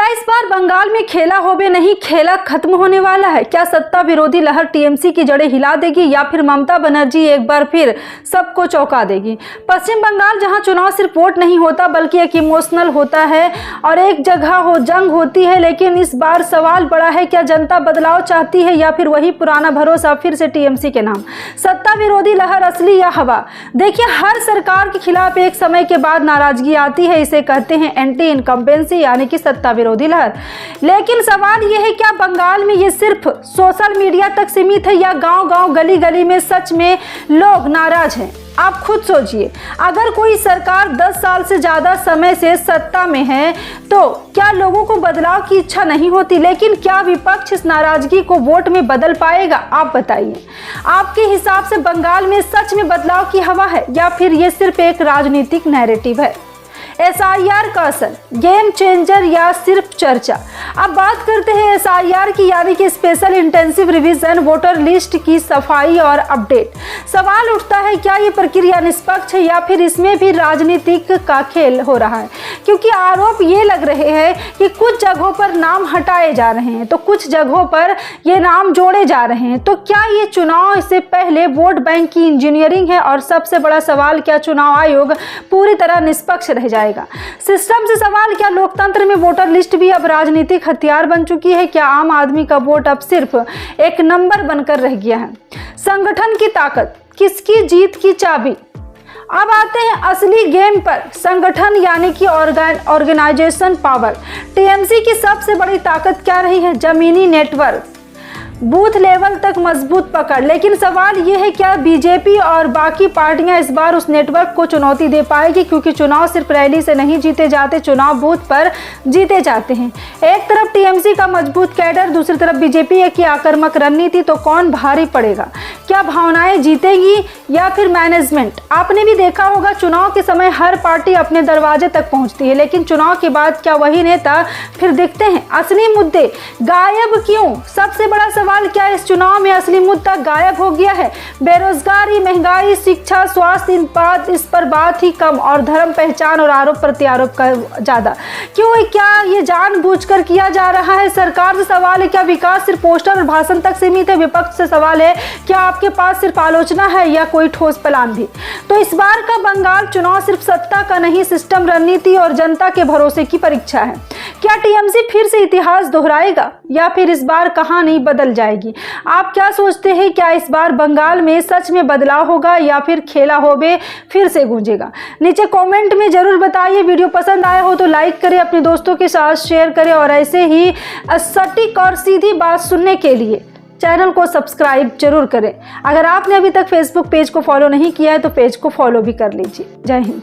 क्या इस बार बंगाल में खेला होबे नहीं, खेला खत्म होने वाला है? क्या सत्ता विरोधी लहर टीएमसी की जड़ें हिला देगी या फिर ममता बनर्जी एक बार फिर सबको चौंका देगी? पश्चिम बंगाल जहां चुनाव सिर्फ वोट नहीं होता बल्कि एक इमोशनल होता है और एक जगह हो जंग होती है, लेकिन इस बार सवाल बड़ा है, क्या जनता बदलाव चाहती है या फिर वही पुराना भरोसा फिर से टीएमसी के नाम? सत्ता विरोधी लहर असली या हवा? देखिए, हर सरकार के खिलाफ एक समय के बाद नाराजगी आती है, इसे कहते हैं एंटी इनकम्बेंसी यानी कि सत्ता विरोधी लहर। लेकिन सवाल यह है, क्या बंगाल में ये सिर्फ सोशल मीडिया तक सीमित है या गांव-गांव गली-गली में सच में लोग नाराज हैं? आप खुद सोचिए, अगर कोई सरकार 10 साल से ज्यादा समय से सत्ता में है तो क्या लोगों को बदलाव की इच्छा नहीं होती? लेकिन क्या विपक्ष इस नाराजगी को वोट में बदल पाएगा? आप बताइए, आपके हिसाब से बंगाल में सच में बदलाव की हवा है या फिर ये सिर्फ एक राजनीतिक नैरेटिव है? एसआईआर का असर, गेम चेंजर या सिर्फ चर्चा? अब बात करते हैं एसआईआर की, यानी कि special intensive revision, voter list की सफाई और अपडेट। सवाल उठता है, क्या ये प्रक्रिया निष्पक्ष है या फिर इसमें भी राजनीतिक का खेल हो रहा है? क्योंकि आरोप ये लग रहे हैं कि कुछ जगहों पर नाम हटाए जा रहे हैं तो कुछ जगहों पर ये नाम जोड़े जा रहे हैं। तो क्या ये चुनाव से पहले वोट बैंक की इंजीनियरिंग है? और सबसे बड़ा सवाल, क्या चुनाव आयोग पूरी तरह निष्पक्ष रह जाएगा? सिस्टम से सवाल, क्या लोकतंत्र में वोटर लिस्ट भी अब राजनीतिक हथियार बन चुकी है? क्या आम आदमी का वोट अब सिर्फ एक नंबर बनकर रह गया है? संगठन की ताकत, किसकी जीत की चाबी? अब आते हैं असली गेम पर, संगठन यानी कि ऑर्गेनाइजेशन पावर। टीएमसी की सबसे बड़ी ताकत क्या रही है? जमीनी नेटवर्क, बूथ लेवल तक मजबूत पकड़। लेकिन सवाल यह है, क्या बीजेपी और बाकी पार्टियां इस बार उस नेटवर्क को चुनौती दे पाएगी? क्योंकि चुनाव सिर्फ रैली से नहीं जीते जाते, चुनाव बूथ पर जीते जाते हैं। एक तरफ टीएमसी का मजबूत कैडर, दूसरी तरफ बीजेपी की आक्रामक रणनीति, तो कौन भारी पड़ेगा? क्या भावनाएं जीतेगी या फिर मैनेजमेंट? आपने भी देखा होगा, चुनाव के समय हर पार्टी अपने दरवाजे तक पहुंचती है, लेकिन चुनाव के बाद क्या वही नेता फिर दिखते हैं? असली मुद्दे गायब क्यों? सबसे बड़ा सवाल, क्या इस चुनाव में असली मुद्दा गायब हो गया है? बेरोजगारी, महंगाई, शिक्षा, स्वास्थ्य, इस पर बात ही कम और धर्म, पहचान और आरोप प्रत्यारोप का ज्यादा। क्यों? क्या ये जानबूझकर किया जा रहा है? सरकार से सवाल है, क्या विकास सिर्फ पोस्टर और भाषण तक सीमित है? विपक्ष से सवाल है, क्या आपके पास सिर्फ आलोचना है या कोई ठोस प्लान भी? तो इस बार का बंगाल चुनाव सिर्फ सत्ता का नहीं, सिस्टम, रणनीति और जनता के भरोसे की परीक्षा है। क्या टीएमसी फिर से इतिहास दोहराएगा या फिर इस बार कहानी बदल जाएगी? आप क्या सोचते हैं, क्या इस बार बंगाल में सच में बदलाव होगा या फिर खेला होबे फिर से गूंजेगा? नीचे कमेंट में जरूर बताइए। वीडियो पसंद आया हो तो लाइक करें, अपने दोस्तों के साथ शेयर करें और ऐसे ही सटीक और सीधी बात सुनने के लिए चैनल को सब्सक्राइब जरूर करें। अगर आपने अभी तक फेसबुक पेज को फॉलो नहीं किया है तो पेज को फॉलो भी कर लीजिए। जय हिंद।